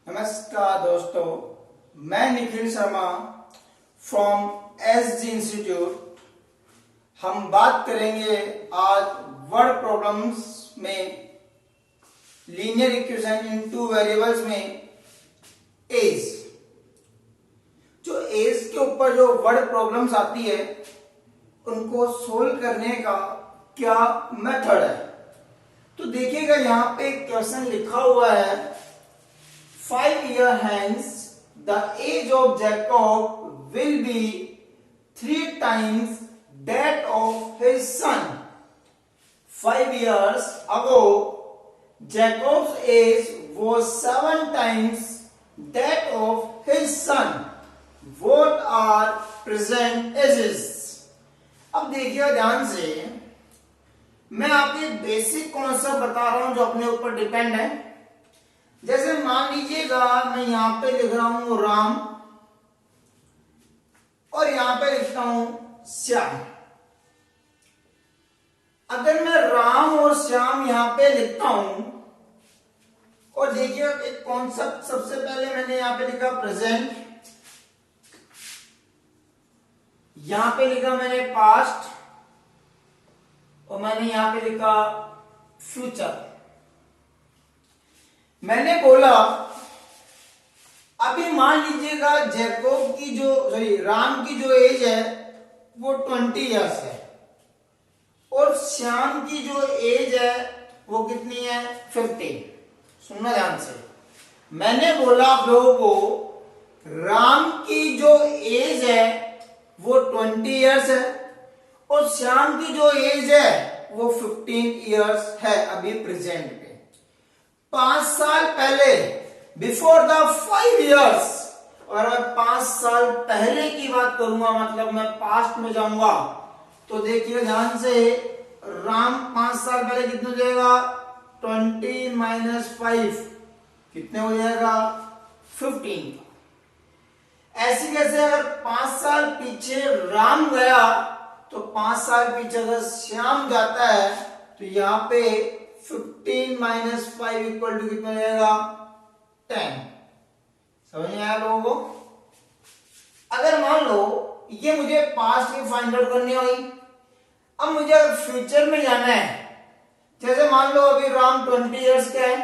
नमस्कार दोस्तों, मैं Nikhil Sharma from SG institute. हम बात करेंगे आज वर्ड प्रॉब्लम्स में linear equation in two variables में एज। जो एज के ऊपर जो वर्ड प्रॉब्लम्स आती है उनको सोल्व करने का क्या मेथड है, तो देखिएगा यहाँ पे क्वेश्चन लिखा हुआ है 5 years hence the age of Jacob will be 3 times that of his son. 5 years ago Jacob's age was 7 times that of his son. What are present ages? अब देखिए ध्यान से, मैं आपको बेसिक कॉन्सेप्ट बता रहा हूं जो अपने ऊपर डिपेंड है। जैसे मान लीजिएगा मैं यहां पे लिख रहा हूं राम और यहां पे लिखता हूं श्याम। अगर मैं राम और श्याम यहां पे लिखता हूं और देखिए एक कॉन्सेप्ट, सबसे पहले मैंने यहां पे लिखा प्रेजेंट, यहां पे लिखा मैंने पास्ट और मैंने यहां पे लिखा फ्यूचर। मैंने बोला अभी मान लीजिएगा जैकोब की जो राम की जो एज है वो 20 इयर्स है और श्याम की जो एज है वो कितनी है 15। सुनना ध्यान से, मैंने बोला आप लोगों को राम की जो एज है वो 20 इयर्स है और श्याम की जो एज है वो 15 इयर्स है अभी प्रेजेंट पे। 5 साल पहले, बिफोर द 5 इयर्स, और मैं 5 साल पहले की बात करूंगा, मतलब मैं पास्ट में जाऊंगा, तो देखिए ध्यान से राम 5 साल पहले कितने हो जाएगा 20 माइनस 5 कितने हो जाएगा 15। ऐसे कैसे, अगर 5 साल पीछे राम गया तो 5 साल पीछे अगर श्याम जाता है तो यहां पे 15 माइनस 5 इक्वल टू कितना जाएगा 10। समझ में आया लोगों को? अगर मान लो ये मुझे पास्ट की फाइंड आउट करनी होगी, अब मुझे अगर फ्यूचर में जाना है, जैसे मान लो अभी राम 20 इयर्स का है,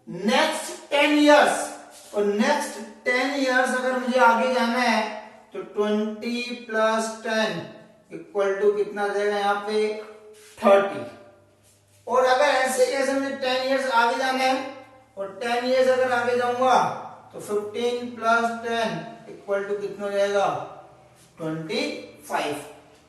नेक्स्ट 10 इयर्स, और नेक्स्ट 10 इयर्स अगर मुझे आगे जाना है तो 20 प्लस 10 इक्वल टू कितना जाएगा यहाँ पे 30। और अगर ऐसे मुझे 10 इयर्स आगे जाना है और 10 इयर्स अगर आगे जाऊंगा तो 15 प्लस 10 इक्वल टू कितना हो जाएगा 25।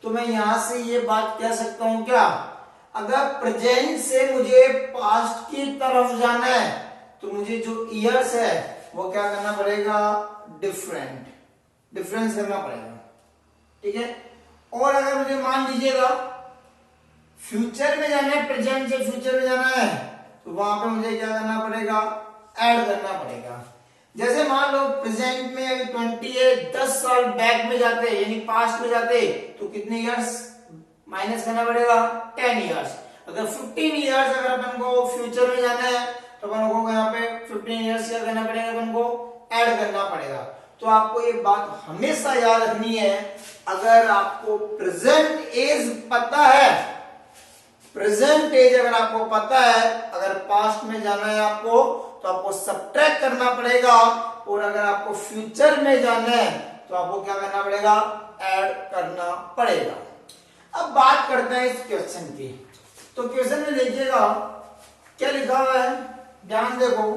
तो मैं यहां से ये बात कह सकता हूं क्या, अगर प्रेजेंट से मुझे पास्ट की तरफ जाना है तो मुझे जो इयर्स है वो क्या करना पड़ेगा, डिफरेंस करना पड़ेगा। ठीक है। और अगर मुझे मान लीजिएगा फ्यूचर में जाना है, प्रेजेंट से फ्यूचर में जाना है, तो वहां पे मुझे क्या करना पड़ेगा, ऐड करना पड़ेगा। जैसे मान लो प्रेजेंट में अभी 20 है, 10 साल बैक में जाते यानी पास्ट में जाते तो कितने इयर्स माइनस करना पड़ेगा 10 इयर्स। अगर 15 इयर्स अगर अपन को फ्यूचर में जाना है तो अपन को यहाँ पे 15 इयर्स क्या करना पड़ेगा, अपन को ऐड करना पड़ेगा। तो आपको ये बात हमेशा याद रखनी है, अगर आपको प्रेजेंट एज पता है, प्रेजेंट एज अगर आपको पता है, अगर पास्ट में जाना है आपको तो आपको सब्ट्रैक्ट करना पड़ेगा, और अगर आपको फ्यूचर में जाना है तो आपको क्या करना पड़ेगा, ऐड करना पड़ेगा। अब बात करते हैं इस क्वेश्चन की। तो क्वेश्चन में देखिएगा क्या लिखा हुआ है, ध्यान देखो।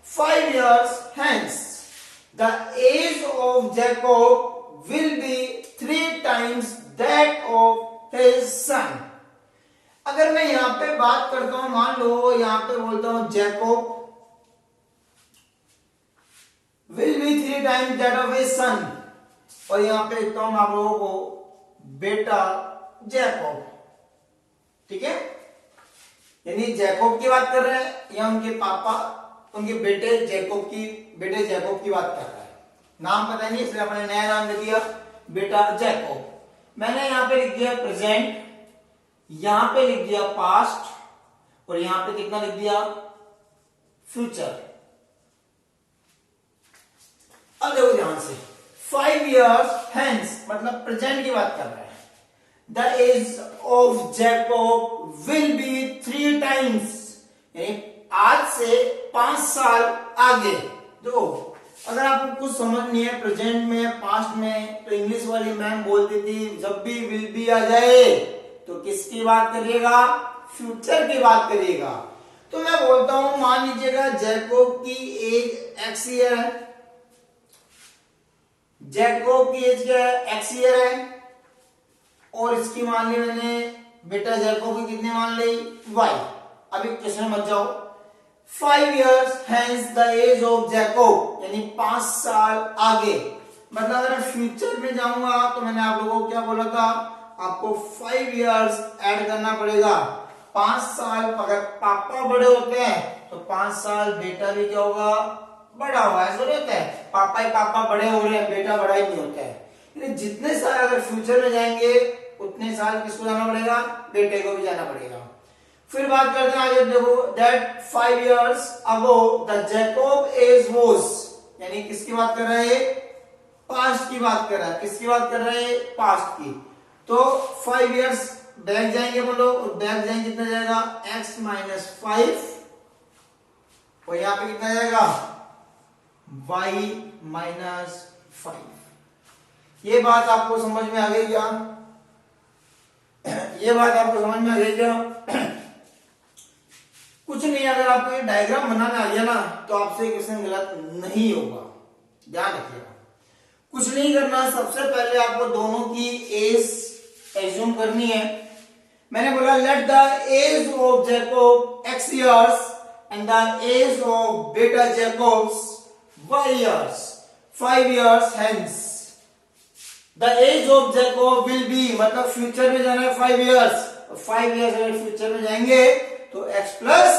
5 years hence the age of Jacob will be 3 times that of his son. अगर मैं यहां पे बात करता हूं, मान लो यहां पे बोलता हूं Jacob will B 3 times that of his सन, और यहां पे लिखता हूं आप लोगों को बेटा जैकोब। ठीक है, यानी जैकोब की बात कर रहे हैं या उनके पापा, उनके बेटे जैकोब की बात कर रहा है। नाम पता नहीं इसलिए अपने नया नाम दे दिया बेटा जैकोब। मैंने यहां पे लिख दिया प्रेजेंट, यहां पे लिख दिया पास्ट, और यहां पे कितना लिख दिया फ्यूचर। ध्यान से, 5 years hence मतलब प्रेजेंट की बात कर रहे हैं। The age of Jacob will be 3 times, यानी आज से 5 साल आगे। देखो अगर आपको कुछ समझ नहीं है प्रेजेंट में पास्ट में, तो इंग्लिश वाली मैम बोलती थी जब भी विल बी आ जाए तो किसकी बात करिएगा, फ्यूचर की बात करिएगा। तो मैं बोलता हूं मान लीजिएगा जैकोब की एज एक्स ईयर है, जैकोब की एज क्या है, एक्स ईयर है, और इसकी मान ली मैंने बेटा जैकोब की कितनी मान ली, वाई। अभी क्वेश्चन मत जाओ, 5 years hence the age of Jacob, यानी 5 साल आगे, मतलब अगर फ्यूचर में जाऊंगा तो मैंने आप लोगों को क्या बोला था, आपको 5 years ऐड करना पड़ेगा। 5 साल अगर पापा बड़े होते हैं तो 5 साल बेटा भी क्या होगा, बड़ा होगा। ऐसा नहीं होता है पापा ही पापा बड़े हो रहे हैं, बेटा बड़ा ही नहीं होता है। जितने साल अगर फ्यूचर में जाएंगे उतने साल किसको जाना पड़ेगा, बेटे को भी जाना पड़ेगा। फिर बात करते हैं आगे, देखो that 5 years ago the Jacob age was, यानी किसकी बात कर रहे हैं, पास्ट की बात कर रहा है। किसकी बात कर रहे हैं, पास्ट की। तो 5 years बैक जाएंगे बोलो, और बैक जाएंगे कितना जाएगा, x माइनस 5, और यहां पे कितना जाएगा, y माइनस 5। ये बात आपको समझ में आ गई क्या, ये बात आपको समझ में आ गई क्या। कुछ नहीं, अगर आपको ये डायग्राम बनाना आ गया ना तो आपसे क्वेश्चन गलत नहीं होगा, ध्यान रखिएगा। कुछ नहीं करना, सबसे पहले आपको दोनों की एज एज्यूम करनी है। मैंने बोला let the age of Jacob x years and the age of बेटा Jacob's y years, 5 years hence the age of Jacob will be, मतलब फ्यूचर में जाना है 5 years, 5 years अगर फ्यूचर में जाएंगे तो x प्लस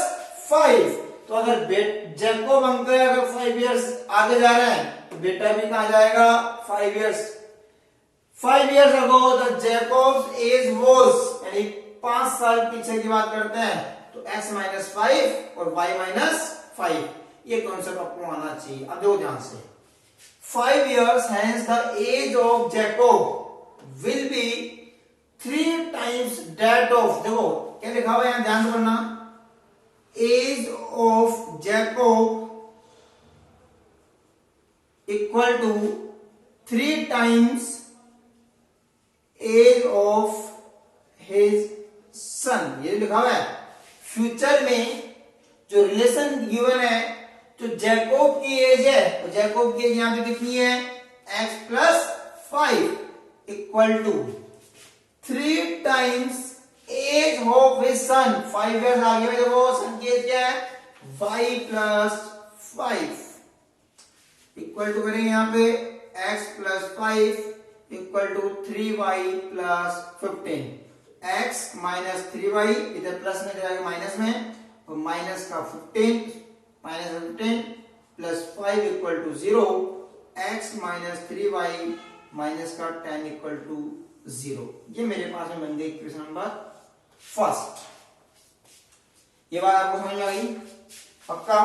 5। तो अगर जैकोब अंकल अगर 5 years आगे जा रहे हैं तो बेटा भी कहां जाएगा, 5 years। 5 years ago the Jacob's age was, यानी 5 साल पीछे की बात करते हैं तो x माइनस 5 और y माइनस 5। ये कॉन्सेप्ट आपको आना चाहिए। अब देखो ध्यान से, 5 years hence the age of Jacob will be 3 times that of, देखो क्या लिखा हुआ है यहां, ध्यान से पढ़ना, age of Jacob equal to 3 times age of his son. ये लिखा हुआ है। फ्यूचर में जो रिलेशन गिवन है, तो जैकोब की एज है, तो जैकोब की एज यहां पे कितनी है, x plus 5 equal to 3 times age of his son. 5 years आगे में देखो सन की एज क्या है, y प्लस 5 इक्वल टू करेंगे यहां पे x plus 5 equal to 3y plus 15। x minus 3y इधर प्लस में जाएगा माइनस में, और माइनस का 15 plus 5 equal to 0, x minus 3y minus का 10 इक्वल टू 0। ये मेरे पास में बन गई क्वेश्चन नंबर फर्स्ट। ये बात आपको समझ में आ गई पक्का।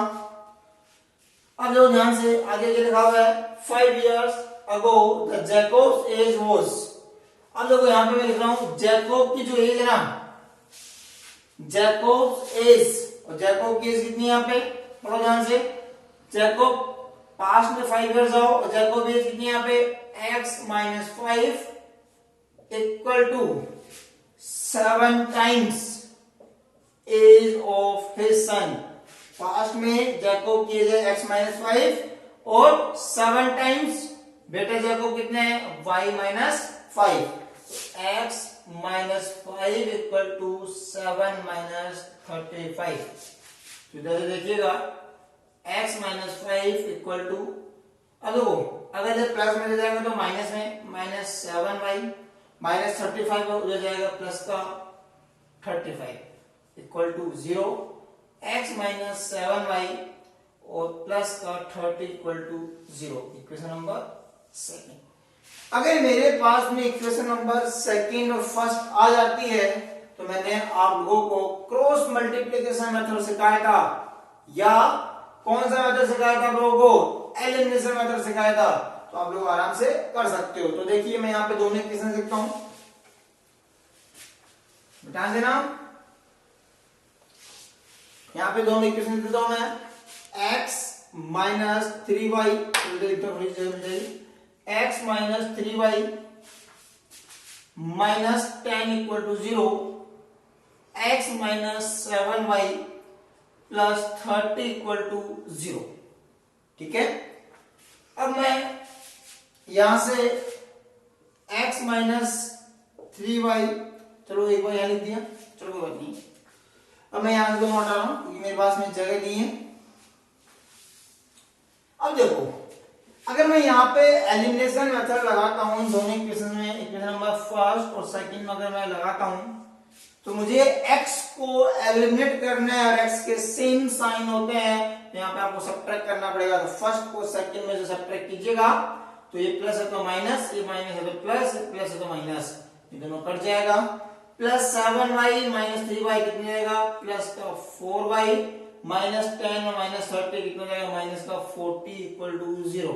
अब जो ध्यान से आगे क्या लिखा हुआ है, 5 years ago the Jacob's age was। अब देखो यहां पे मैं लिख रहा हूं जैकोब की जो एज है ना, जैकोब्स एज, और जैकोब की एज कितनी है यहां पे, पढ़ो ध्यान से। जैकोब पास्ट में 5 years आओ, और जैकोब एज कितनी है यहां पे, x minus 5 equal to 7 times age of his son. Past में जैकोब की एज है x माइनस 5 और 7 टाइम्स बेटा जैकोब कितने हैं, y minus 5। x minus 5 equal to 7 minus 35। इधर से देखिएगा x माइनस 5 इक्वल टू, अब देखो अगर जब प्लस में जाएगा तो माइनस में, माइनस 7y माइनस 35 उधर जाएगा प्लस का 35 equal to 0। x minus 7y और प्लस का 30 equal to 0। Equation number second. अगर मेरे पास में इक्वेशन नंबर सेकंड और फर्स्ट आ जाती है तो मैंने आप लोगों को क्रॉस मल्टीप्लिकेशन मेथड सिखाया था, या कौन सा मेथड सिखाया था आप लोगों को, एलिमिनेशन मेथड सिखाया था। तो तो आप लोग आराम से कर सकते हो। तो देखिए मैं यहाँ पे दोनों इक्वेशन लिखता हूं, ध्यान देना। यहाँ पे दोनों इक्वेशन देता हूं मैं, x minus 3y, x minus 3y minus 10 equal to 0, x minus 7y plus 30 equal to 0। ठीक है, अब मैं यहां से x माइनस 3y, चलो एक बार यहां लिख दिया, चलो कोई बात नहीं। अब मैं यहां से दोनों हटा रहा हूं क्योंकि मेरे पास में जगह नहीं है। अब देखो, अगर मैं यहाँ पे एलिमिनेशन मेथड लगाता हूं दोनों इक्वेशन में, इक्वेशन नंबर फर्स्ट और सेकंड में अगर मैं लगाता हूं तो मुझे x को एलिमिनेट करना है और x के सेम साइन होते हैं, तो यहाँ पे आपको सब्ट्रैक्ट करना पड़ेगा। तो फर्स्ट को सेकंड में से सब्ट्रैक्ट कीजिएगा तो ये प्लस है तो माइनस, ये माइनस है तो प्लस, प्लस है तो माइनस, ये दोनों कट जाएगा। प्लस 7y माइनस 3y कितने जाएगा, प्लस का 4y माइनस 10 और माइनस 30 कितना जाएगा, माइनस का 40 equal to 0।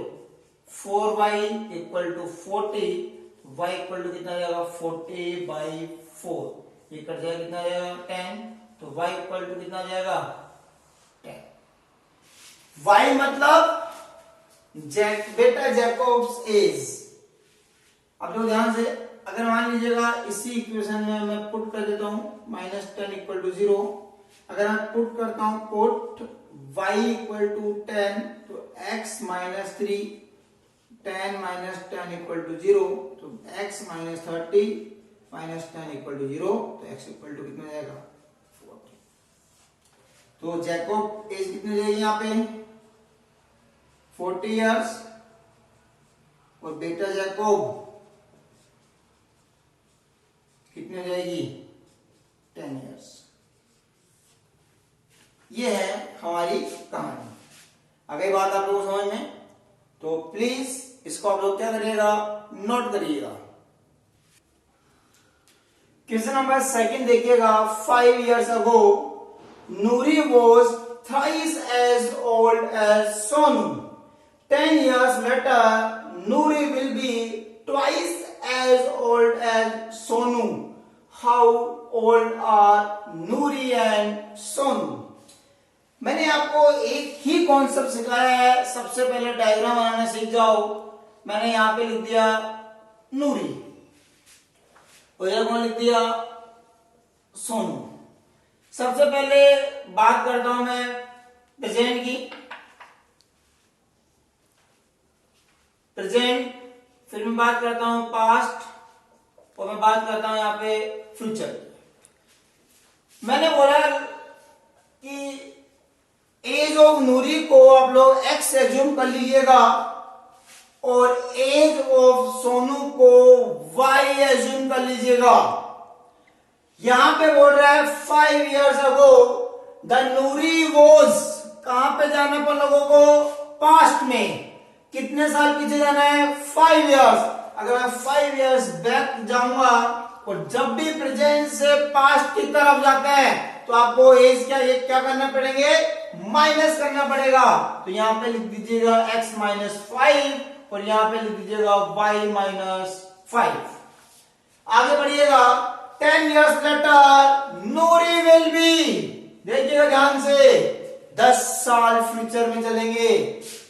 4y equal to 40, y equal to कितना जाएगा 40/4, ये कट जाएगा कितना जाएगा 10, तो y इक्वल टू कितना जाएगा 10। y मतलब बेटा जैकोब्स एज। अब लोग ध्यान से, अगर मान लीजिएगा इसी इक्वेशन में मैं पुट कर देता हूं माइनस 10 इक्वल टू 0, अगर मैं पुट करता हूं पुट y इक्वल टू 10, तो x minus 3, 10 minus 10 equal to 0, तो x minus 30 minus 10 equal to 0, तो x इक्वल टू कितना जाएगा 40। तो जैकोब एज कितनी जाएगी यहाँ पे 40 इयर्स, और बेटा जैकोब कितने जाएगी 10 इयर्स। ये है हमारी कहानी। अगर बात आप लोगों को समझ में, तो प्लीज इसको आप लोग क्या करिएगा, नोट करिएगा। क्वेश्चन नंबर सेकंड देखिएगा। 5 years ago Nuri was thrice as old as Sonu. 10 years later Nuri will be twice as old as Sonu. How old are Nuri and Sonu? मैंने आपको एक ही कॉन्सेप्ट सिखाया है। सबसे पहले डायग्राम बनाना सीख जाओ। मैंने यहां पे लिख दिया नूरी और यहां कौन लिख दिया सोनू। सबसे पहले बात करता हूं मैं प्रेजेंट की, प्रेजेंट, फिर मैं बात करता हूं पास्ट, और मैं बात करता हूं यहां पे फ्यूचर। मैंने बोला कि एज ऑफ नूरी को आप लोग x एज्यूम कर लीजिएगा और एज ऑफ सोनू को y एज्यूम कर लीजिएगा। यहां पे बोल रहा है 5 years ago the Noori was, कहां पे जाना पर लोगों को पास्ट में, कितने साल पीछे जाना है 5 years। अगर मैं 5 years बैक जाऊंगा और जब भी प्रेजेंट से पास्ट की तरफ जाते हैं तो आपको एज क्या करना पड़ेंगे, माइनस करना पड़ेगा। तो यहां पे लिख दीजिएगा x माइनस 5 और यहां पे लिख दीजिएगा y माइनस 5। आगे बढ़िएगा। 10 years later Noori will be, देखिएगा ध्यान से, 10 साल फ्यूचर में चलेंगे।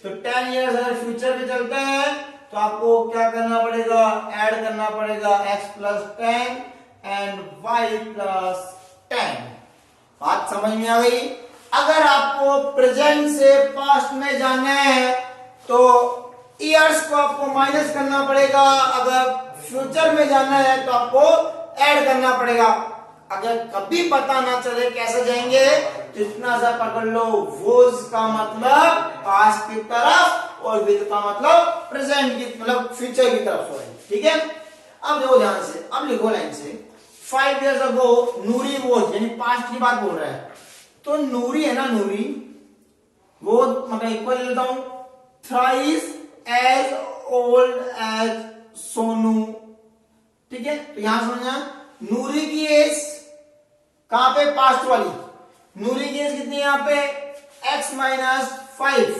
तो 10 years अगर फ्यूचर में चलते हैं तो आपको क्या करना पड़ेगा, ऐड करना पड़ेगा x plus 10 and y plus 10। बात समझ में आ गई। अगर आपको प्रेजेंट से पास्ट में जाना है तो ईयर्स को आपको माइनस करना पड़ेगा, अगर फ्यूचर में जाना है तो आपको ऐड करना पड़ेगा। अगर कभी पता ना चले कैसे जाएंगे तो इतना सा पकड़ लो, वोज का मतलब पास्ट की तरफ और विल का मतलब प्रेजेंट की, मतलब फ्यूचर की तरफ। सॉरी, ठीक है। अब देखो ध्यान से, अब लिखो लाइन से। 5 years ago नूरी वॉज, यानी पास्ट की बात बोल रहा है। तो नूरी है ना, नूरी वो मतलब इक्वल लेता हूं thrice age old as Sonu. ठीक है, तो यहां समझना, नूरी की एज कहां पे, पास्ट वाली। नूरी की एज कितनी है यहां पे x minus 5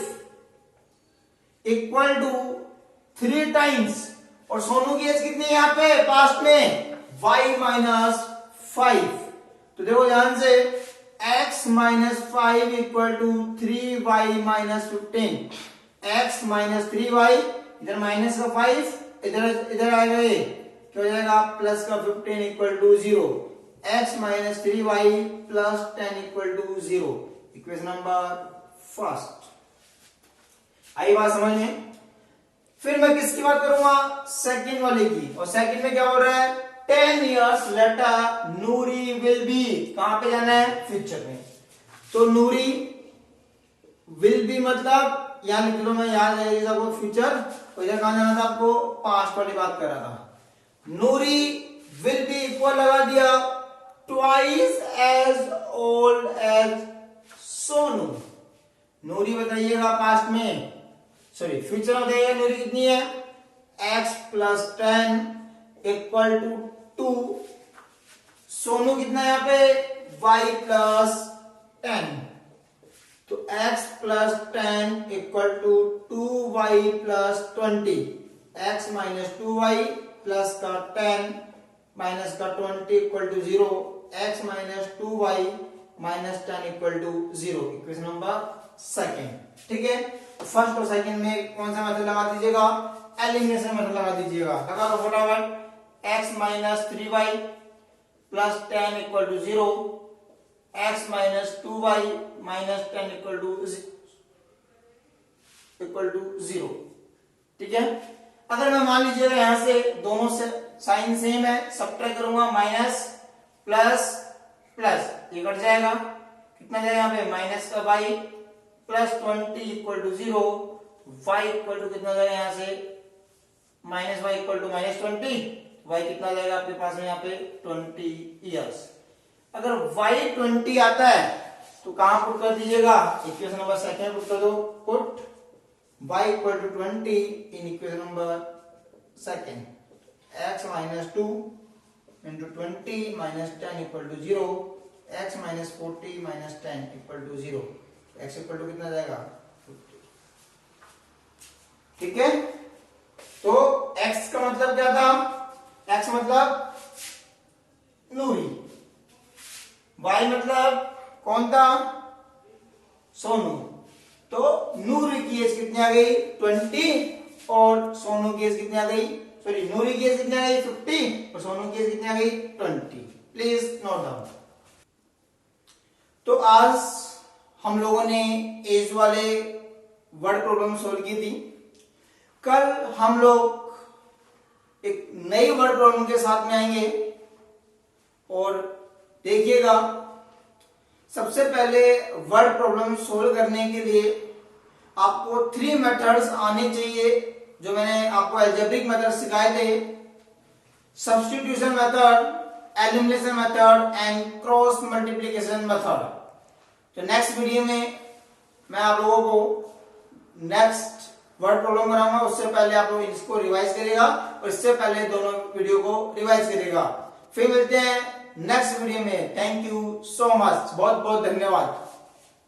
equal to 3 times, और सोनू की एज कितनी है यहाँ पे पास्ट में y माइनस 5। तो देखो ध्यान से x minus 5 equal to 3y minus 15। x minus 3y, इधर माइनस का 5, इधर आएगा ये क्या हो जाएगा प्लस का 15 equal to 0। x minus 3y plus 10 equal to 0। Equation number first. आई बात समझ में। फिर मैं किसकी बात करूंगा, सेकंड वाले की। और सेकंड में क्या हो रहा है, 10 years later Noori will be, कहां पे जाना है फ्यूचर में। तो नूरी विल बी मतलब यहां लिख लो, मैं याद है आपको फ्यूचर, और इधर कहां जाना था आपको पास्ट वाली बात कर रहा था। नूरी विल बी इक्वल लगा दिया twice as old as Sonu. Noori बताइएगा पास्ट में, सॉरी फ्यूचर में बताइएगा नूरी कितनी है, x प्लस 10 इक्वल टू 2। सोनू कितना है यहाँ पे y प्लस 10। तो x plus 10 equal to 2y plus 20। x minus 2y plus का 10 माइनस का 20 equal to 0। x minus 2y minus 10 equal to 0। Equation number second. ठीक है, फर्स्ट और सेकंड में कौन सा मेथड लगा दीजिएगा, एलिमिनेशन मेथड लगा दीजिएगा। लगा दो फटाफट, x minus 3y plus 10 equal to 0। x minus 2y minus 10 equal to 0। ठीक है, अगर मैं मान लीजिएगा यहां से दोनों से साइन सेम है, सब्ट्रैक्ट करूंगा, माइनस प्लस प्लस ये कट जाएगा, कितना जाएगा यहाँ पे माइनस का y plus 20 equal to 0। y equal to कितना जाएगा यहाँ से minus y equal to minus 20। y कितना जाएगा आपके पास में यहाँ पे 20 इयर्स। अगर y 20 आता है तो कहां पुट कर दीजिएगा, इक्वेशन नंबर सेकंड पुट कर दो, put y equal to 20 in equation number second. x minus 2 into 20 minus 10 equal to 0। x minus 40 minus 10 equal to 0। x equal to कितना जाएगा 50। ठीक है, तो x का मतलब क्या था, x मतलब नूरी, y मतलब कौन था सोनू। तो नूरी की एज कितनी आ गई 20 और सोनू की एज कितनी आ गई, सॉरी नूरी की एज कितनी आ गई 50 और सोनू की एज कितनी आ गई 20। Please note down. तो आज हम लोगों ने एज वाले वर्ड प्रॉब्लम सॉल्व की थी। कल हम लोग एक नई वर्ड प्रॉब्लम के साथ में आएंगे और देखिएगा, सबसे पहले वर्ड प्रॉब्लम सॉल्व करने के लिए आपको 3 मेथड्स आने चाहिए जो मैंने आपको अलजेब्रिक मेथड सिखाए थे, substitution method, elimination method and cross multiplication method. तो नेक्स्ट वीडियो में मैं आप लोगों को नेक्स्ट वर्ड प्रॉब्लम कराऊंगा, उससे पहले आप लोग इसको रिवाइज करेगा और इससे पहले दोनों वीडियो को रिवाइज करेगा। फिर मिलते हैं नेक्स्ट वीडियो में। थैंक यू सो मच, बहुत बहुत धन्यवाद।